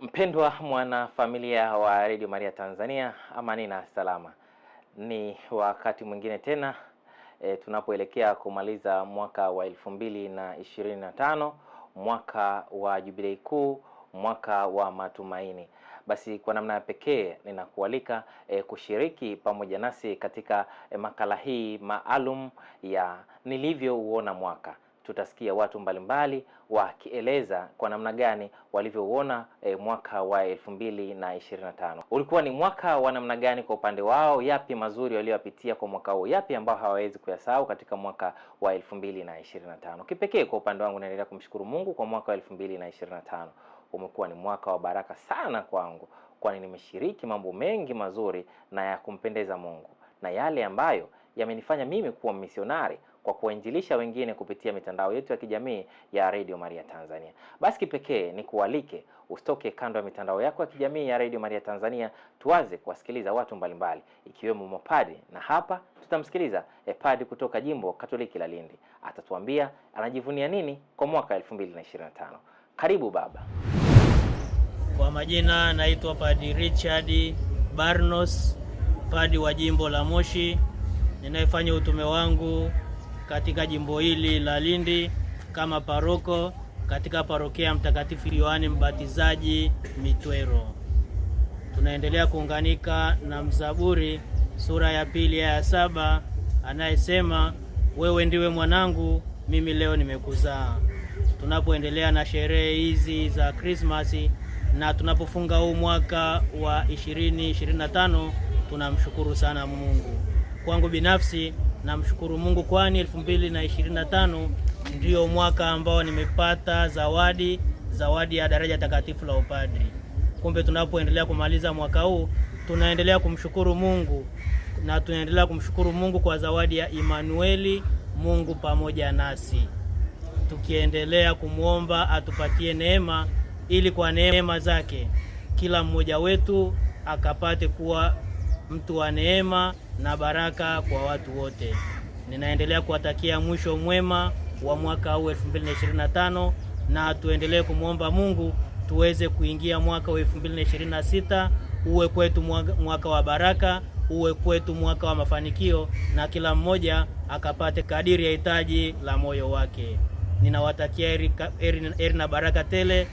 Mpendwa mwana familia wa Radio Maria Tanzania, amani na salama. Ni wakati mwingine tena tunapoelekea kumaliza mwaka wa 2025, mwaka wa Jubilei Kuu, mwaka wa matumaini. Basi kwa namna ya pekee ninakualika kushiriki pamoja nasi katika makala hii maalum ya nilivyouona mwaka. Tutasikia watu mbalimbali wakieleza kwa namna gani walivyouona mwaka wa 2025. Ulikuwa ni mwaka wa namna gani kwa upande wao, yapi mazuri waliopitia kwa mwaka huo, yapi ambao hawawezi kuyasahau katika mwaka wa 2025. Kipekee kwa upande wangu naendelea kumshukuru Mungu kwa mwaka wa 2025. Umekuwa ni mwaka wa baraka sana kwangu, kwani nimeshiriki mambo mengi mazuri na ya kumpendeza Mungu, na yale ambayo yamenifanya mimi kuwa misionari kwa kuinjilisha wengine kupitia mitandao yetu ya kijamii ya Radio Maria Tanzania. Basi kipekee ni kualike usitoke kando ya mitandao yako ya kijamii ya Radio Maria Tanzania, tuanze kuwasikiliza watu mbalimbali ikiwemo mapadi, na hapa tutamsikiliza padi kutoka Jimbo Katoliki la Lindi. Atatuambia anajivunia nini kwa mwaka 2025. Karibu baba. Kwa majina naitwa Padi Richard Barnos, padi wa Jimbo la Moshi. Ninayefanya utume wangu katika jimbo hili la Lindi kama paroko katika parokia Mtakatifu Yohane Mbatizaji Mitwero. Tunaendelea kuunganika na mzaburi sura ya 2 aya 7 anayesema, wewe ndiwe mwanangu, mimi leo nimekuzaa. Tunapoendelea na sherehe hizi za Krismasi na tunapofunga huu mwaka wa 2025, tunamshukuru sana Mungu. Kwangu binafsi namshukuru Mungu kwani 2025 ndio mwaka ambao nimepata zawadi ya daraja takatifu la upadri. Kumbe tunapoendelea kumaliza mwaka huu, tunaendelea kumshukuru Mungu, na tunaendelea kumshukuru Mungu kwa zawadi ya Emmanueli, Mungu pamoja nasi. Tukiendelea kumuomba atupatie neema, ili kwa neema zake kila mmoja wetu akapate kuwa mtu wa neema na baraka kwa watu wote. Ninaendelea kuwatakia mwisho mwema wa mwaka huu 2025, na tuendelee kumuomba Mungu tuweze kuingia mwaka wa 2026 uwe kwetu mwaka wa baraka, uwe kwetu mwaka wa mafanikio, na kila mmoja akapate kadiri ya hitaji la moyo wake. Ninawatakia heri na baraka tele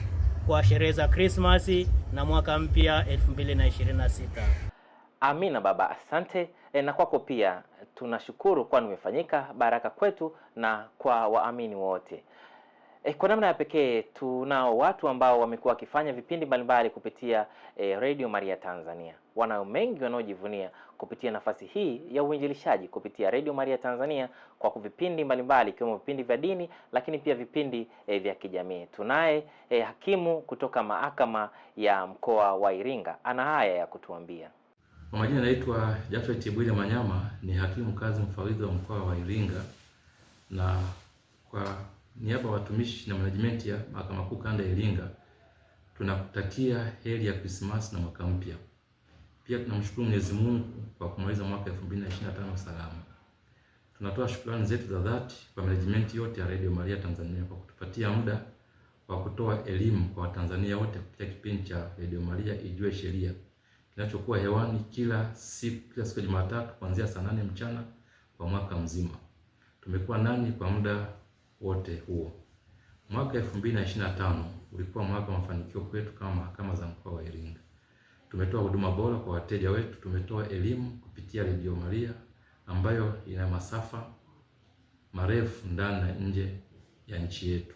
kwa sherehe za Krismasi na mwaka mpya 2026. Amina baba, asante. Na kwako pia tunashukuru kwani umefanyika baraka kwetu na kwa waamini wote. Kwa namna ya pekee tunao watu ambao wamekuwa wakifanya vipindi mbalimbali kupitia Radio Maria Tanzania. Wanao mengi wanaojivunia kupitia nafasi hii ya uinjilishaji kupitia Radio Maria Tanzania kwa vipindi mbalimbali ikiwemo vipindi vya dini, lakini pia vipindi vya kijamii. Tunaye hakimu kutoka mahakama ya mkoa wa Iringa, ana haya ya kutuambia. Kwa majina naitwa Jafet Bwile Manyama, ni hakimu kazi mfawidhi wa mkoa wa Iringa, na kwa niaba ya watumishi na management ya Mahakama Kuu Kanda ya Iringa tunakutakia heri ya Krismasi na mwaka mpya. Pia tunamshukuru Mwenyezi Mungu kwa kumaliza mwaka 2025 salama. Tunatoa shukrani zetu za dhati kwa management yote ya Radio Maria Tanzania kwa kutupatia muda wa kutoa elimu kwa Watanzania wote kupitia kipindi cha Radio Maria Ijue Sheria kinachokuwa hewani kila siku ya Jumatatu kuanzia saa 8 mchana kwa mwaka mzima. Tumekuwa nani kwa muda wote huo. Mwaka 2025 ulikuwa mwaka wa mafanikio kwetu kama mahakama za mkoa wa Iringa. Tumetoa huduma bora kwa wateja wetu, tumetoa elimu kupitia Radio Maria ambayo ina masafa marefu ndani na nje ya nchi yetu.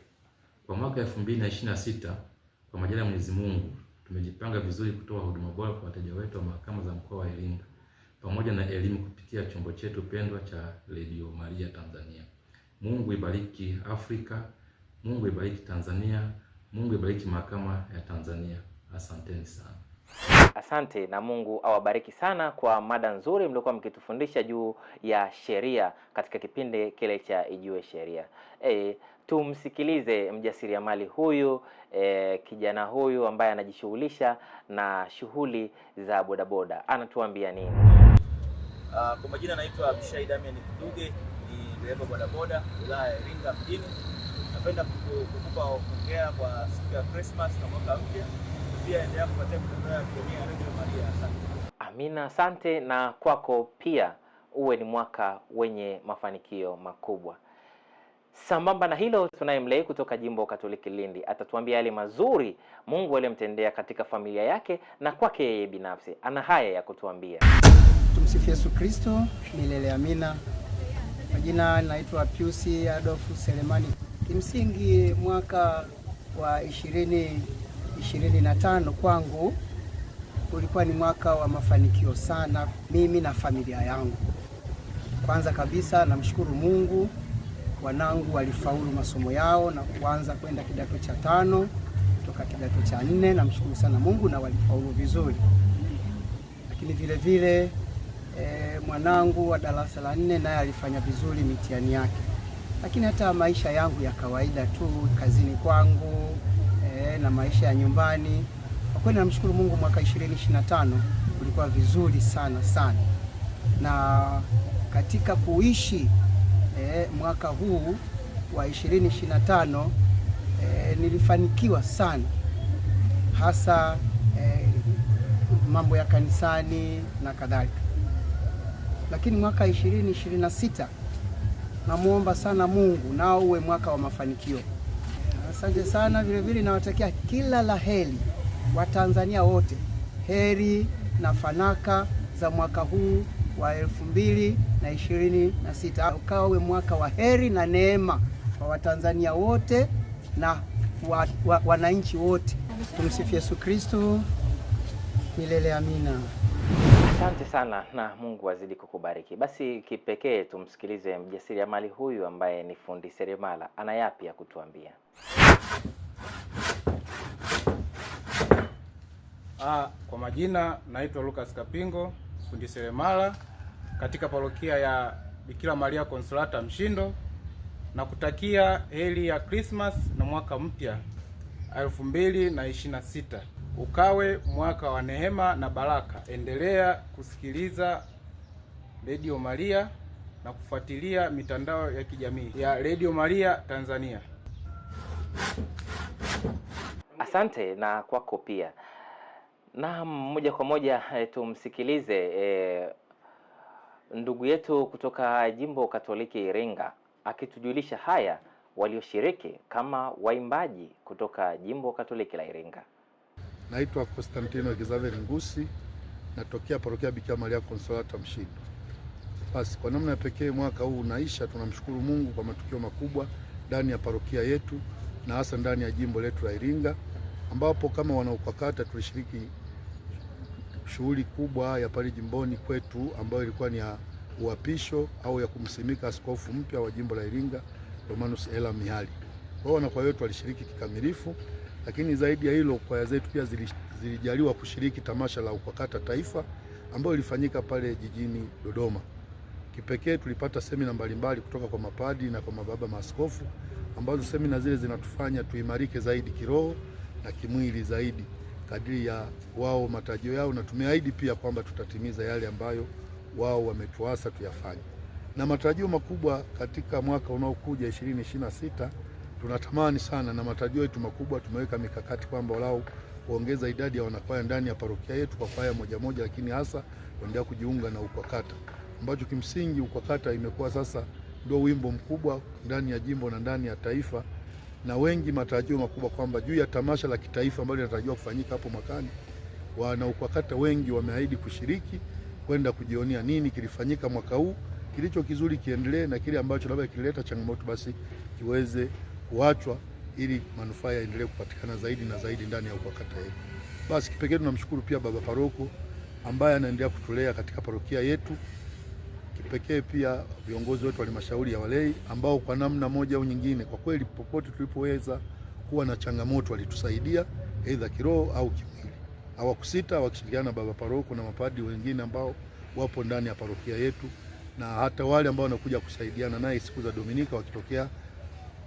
Kwa mwaka 2026 kwa majaliwa ya Mwenyezi Mungu tumejipanga vizuri kutoa huduma bora kwa wateja wetu wa mahakama za mkoa wa Iringa pamoja na elimu kupitia chombo chetu pendwa cha Radio Maria Tanzania. Mungu ibariki Afrika, Mungu ibariki Tanzania, Mungu ibariki mahakama ya Tanzania. Asanteni sana. Asante, na Mungu awabariki sana kwa mada nzuri mlikuwa mkitufundisha juu ya sheria katika kipindi kile cha Ijue Sheria. Tumsikilize mjasiriamali huyu, kijana huyu ambaye anajishughulisha na shughuli za bodaboda. Anatuambia nini? Kwa majina naitwa Abishai Damian Kiduge, ni dereva bodaboda wilaya ya Iringa mjini. Napenda kukupa hongera kwa siku ya Christmas na mwaka mpya. pia endelea kufuatia mitandao ya kijamii ya Radio Maria. Asante. Amina, asante, na kwako pia uwe ni mwaka wenye mafanikio makubwa. Sambamba na hilo, tunaye mlei kutoka Jimbo Katoliki Lindi, atatuambia yale mazuri Mungu aliyomtendea katika familia yake na kwake yeye binafsi. Ana haya ya kutuambia. Tumsifu Yesu Kristo, milele amina. Majina naitwa Pius Adolf Selemani. Kimsingi mwaka wa 2025 kwangu ulikuwa ni mwaka wa mafanikio sana mimi na familia yangu. Kwanza kabisa namshukuru Mungu, wanangu walifaulu masomo yao na kuanza kwenda kidato cha 5 kutoka kidato cha 4. Namshukuru sana Mungu na walifaulu vizuri. Lakini vile vile mwanangu wa darasa la 4 naye alifanya vizuri mitihani yake. Lakini hata maisha yangu ya kawaida tu, kazini kwangu na maisha ya nyumbani, kwa kweli namshukuru Mungu, mwaka 2025 ulikuwa vizuri sana sana. Na katika kuishi mwaka huu wa 2025 nilifanikiwa sana, hasa mambo ya kanisani na kadhalika. Lakini mwaka 2026 namuomba sana Mungu nao uwe mwaka wa mafanikio. Asante sana. Vile vile nawatakia kila laheri Watanzania wote, heri na fanaka za mwaka huu wa 2026. Ukawe mwaka wa heri na neema kwa Watanzania wote na wananchi wote. Tumsifu Yesu Kristo, milele amina. Asante sana na Mungu azidi kukubariki. Basi kipekee tumsikilize mjasiriamali huyu ambaye ni fundi seremala, ana yapi ya kutuambia. Kwa majina naitwa Lucas Kapingo, fundi seremala katika parokia ya Bikira Maria Consolata Mshindo, na kutakia heri ya Christmas na mwaka mpya 2026. Ukawe mwaka wa neema na baraka. Endelea kusikiliza Radio Maria na kufuatilia mitandao ya kijamii ya Radio Maria Tanzania. Asante na kwako pia. Na moja kwa moja tumsikilize ndugu yetu kutoka Jimbo Katoliki Iringa akitujulisha haya walioshiriki kama waimbaji kutoka Jimbo Katoliki la Iringa. Naitwa Constantino Xavier Ngusi, natokea parokia Bikira Maria Consolata Mshindo. Basi kwa namna ya pekee mwaka huu unaisha, tunamshukuru Mungu kwa matukio makubwa ndani ya parokia yetu na hasa ndani ya jimbo letu la Iringa, ambapo kama wanaukakata tulishiriki shughuli kubwa ya pale jimboni kwetu ambayo ilikuwa ni ya uapisho au ya kumsimika askofu mpya wa jimbo la Iringa, Romanus Ela Mihali. Kwa wanakwaya wetu walishiriki kikamilifu, lakini zaidi ya hilo kwaya zetu pia zilijaliwa kushiriki tamasha la ukakata taifa ambayo ilifanyika pale jijini Dodoma. Kipekee tulipata semina mbalimbali kutoka kwa mapadi na kwa mababa maaskofu, ambazo semina zile zinatufanya tuimarike zaidi kiroho na kimwili zaidi kadiri ya wao matarajio yao, na tumeahidi pia kwamba tutatimiza yale ambayo wao wametuasa tuyafanye. Na matarajio makubwa katika mwaka unaokuja 2026 tunatamani sana, na matarajio yetu makubwa tumeweka mikakati kwamba walau kuongeza idadi ya wanakwaya ndani ya parokia yetu kwa kwaya moja moja, lakini hasa kuendelea kujiunga na ukakata, ambacho kimsingi ukakata imekuwa sasa ndio wimbo mkubwa ndani ya jimbo na ndani ya taifa, na wengi matarajio makubwa kwamba juu ya tamasha la kitaifa ambalo linatarajiwa kufanyika hapo mwakani, wana ukakata wengi wameahidi kushiriki kwenda kujionea nini kilifanyika mwaka huu, kilicho kizuri kiendelee na kile ambacho labda kilileta changamoto basi kiweze kuachwa ili manufaa yaendelee kupatikana zaidi na zaidi ndani ya ukakata yetu. Basi kipekee tunamshukuru pia baba paroko ambaye anaendelea kutulea katika parokia yetu. Kipekee pia viongozi wetu wa halmashauri ya walei ambao kwa namna moja au nyingine kwa kweli popote tulipoweza kuwa na changamoto walitusaidia aidha kiroho au kimwili. Hawakusita wakishirikiana na baba paroko na mapadi wengine ambao wapo ndani ya parokia yetu, na hata wale ambao wanakuja kusaidiana naye siku za Dominika wakitokea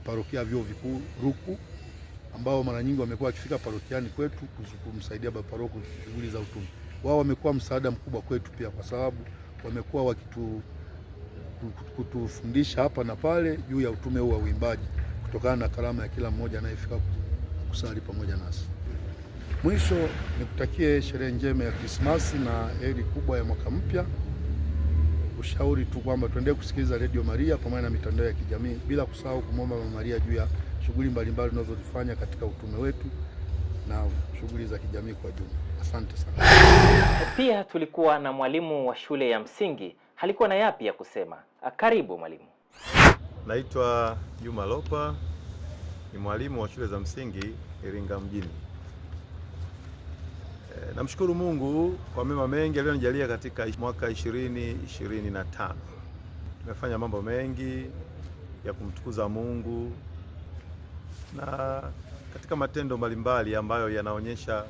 parokia vyuo vikuu Ruku, ambao mara nyingi wamekuwa wakifika parokiani kwetu kumsaidia baba paroko shughuli za utume. Wao wamekuwa msaada mkubwa kwetu pia, kwa sababu wamekuwa kutufundisha hapa na pale juu ya utume huu wa uimbaji kutokana na karama ya kila mmoja anayefika kusali pamoja nasi. Mwisho nikutakie sherehe njema ya Krismasi na heri kubwa ya mwaka mpya. Ushauri tu kwamba tuendelee kusikiliza Radio Maria pamoja na mitandao ya kijamii, bila kusahau kumwomba Mama Maria juu ya shughuli mbalimbali tunazozifanya katika utume wetu na shughuli za kijamii kwa jumla. Asante sana. Pia tulikuwa na mwalimu wa shule ya msingi, alikuwa na yapi ya kusema. Karibu mwalimu. Naitwa Juma Lopa, ni mwalimu wa shule za msingi Iringa mjini. Namshukuru Mungu kwa mema mengi aliyonijalia katika mwaka 2025. Tumefanya mambo mengi ya kumtukuza Mungu na katika matendo mbalimbali ambayo yanaonyesha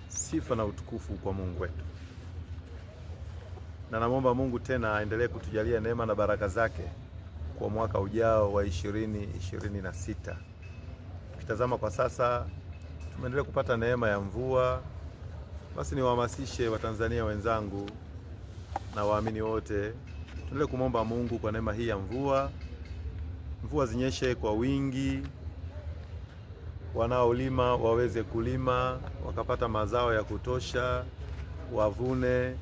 sifa na utukufu kwa Mungu wetu. Na namwomba Mungu tena aendelee kutujalia neema na baraka zake kwa mwaka ujao wa 2026. Tukitazama kwa sasa tumeendelea kupata neema ya mvua. Basi niwahamasishe Watanzania wenzangu na waamini wote tuendelee kumwomba Mungu kwa neema hii ya mvua. Mvua zinyeshe kwa wingi, wanaolima waweze kulima, wakapata mazao ya kutosha, wavune,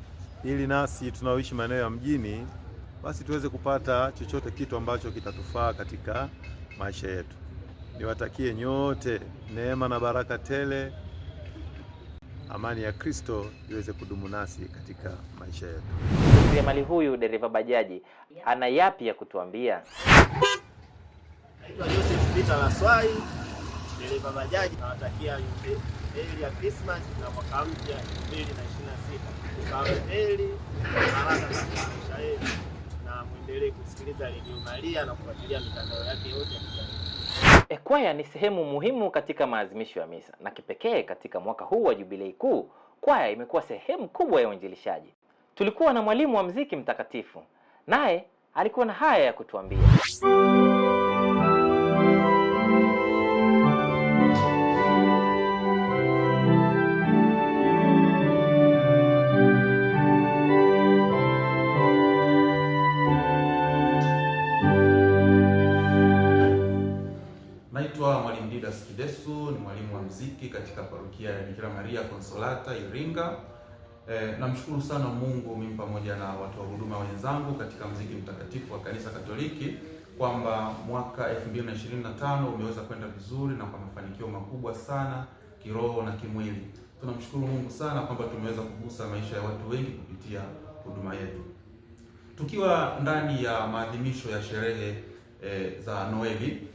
ili nasi tunaoishi maeneo ya mjini basi tuweze kupata chochote kitu ambacho kitatufaa katika maisha yetu. Niwatakie nyote neema na baraka tele. Amani ya Kristo iweze kudumu nasi katika maisha yetu. Mali huyu dereva bajaji ana yapi ya kutuambia? Naitwa Joseph Peter Laswai, dereva bajaji. Nawatakia heri ya Christmas na mwaka mpya 2026. Ukawe heri, baraka katika maisha yenu, na muendelee kusikiliza Radio Maria na kufuatilia mitandao yake yote ya kijamii. Kwaya ni sehemu muhimu katika maadhimisho ya misa, na kipekee katika mwaka huu wa Jubilei Kuu, kwaya imekuwa sehemu kubwa ya uinjilishaji. Tulikuwa na mwalimu wa muziki mtakatifu, naye alikuwa na haya ya kutuambia. Naitwa Mwalimu Didas Kidesu, ni mwalimu wa muziki katika parokia ya Bikira Maria Consolata Iringa. Namshukuru sana Mungu mimi pamoja na watu wa huduma wenzangu katika muziki mtakatifu wa Kanisa Katoliki kwamba mwaka 2025 umeweza kwenda vizuri na kwa mafanikio makubwa sana kiroho na kimwili. Tunamshukuru Mungu sana kwamba tumeweza kugusa maisha ya watu wengi kupitia huduma yetu. Tukiwa ndani ya maadhimisho ya sherehe za Noeli,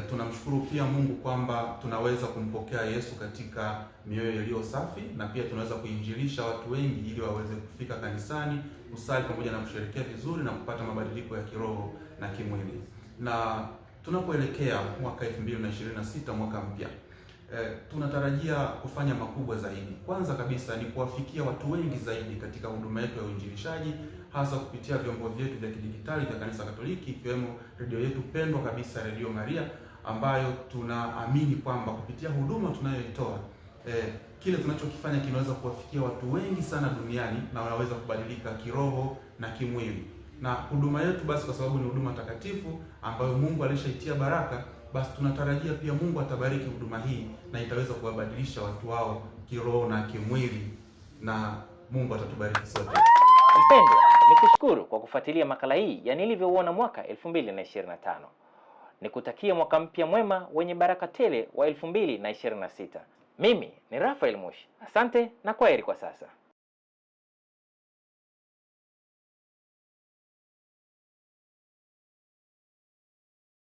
tunamshukuru pia Mungu kwamba tunaweza kumpokea Yesu katika mioyo iliyo safi, na pia tunaweza kuinjilisha watu wengi ili waweze kufika kanisani, kusali pamoja na kusherehekea vizuri na kupata mabadiliko ya kiroho na kimwili. Na tunapoelekea mwaka 2026, mwaka mpya, tunatarajia kufanya makubwa zaidi. Kwanza kabisa ni kuwafikia watu wengi zaidi katika huduma yetu ya uinjilishaji, hasa kupitia vyombo vyetu vya kidijitali vya Kanisa Katoliki, ikiwemo redio yetu pendwa kabisa, Radio Maria, ambayo tunaamini kwamba kupitia huduma tunayoitoa kile tunachokifanya kinaweza kuwafikia watu wengi sana duniani na wanaweza kubadilika kiroho na kimwili. Na huduma yetu basi, kwa sababu ni huduma takatifu ambayo Mungu alishaitia baraka, basi tunatarajia pia Mungu atabariki huduma hii na itaweza kuwabadilisha watu wao kiroho na kimwili, na Mungu atatubariki sote. Mpendwa, nikushukuru kwa kufuatilia makala hii ya nilivyouona mwaka 2025. Nikutakia mwaka mpya mwema wenye baraka tele wa 2026. Mimi ni Rafael Mushi. Asante na kwaheri kwa sasa.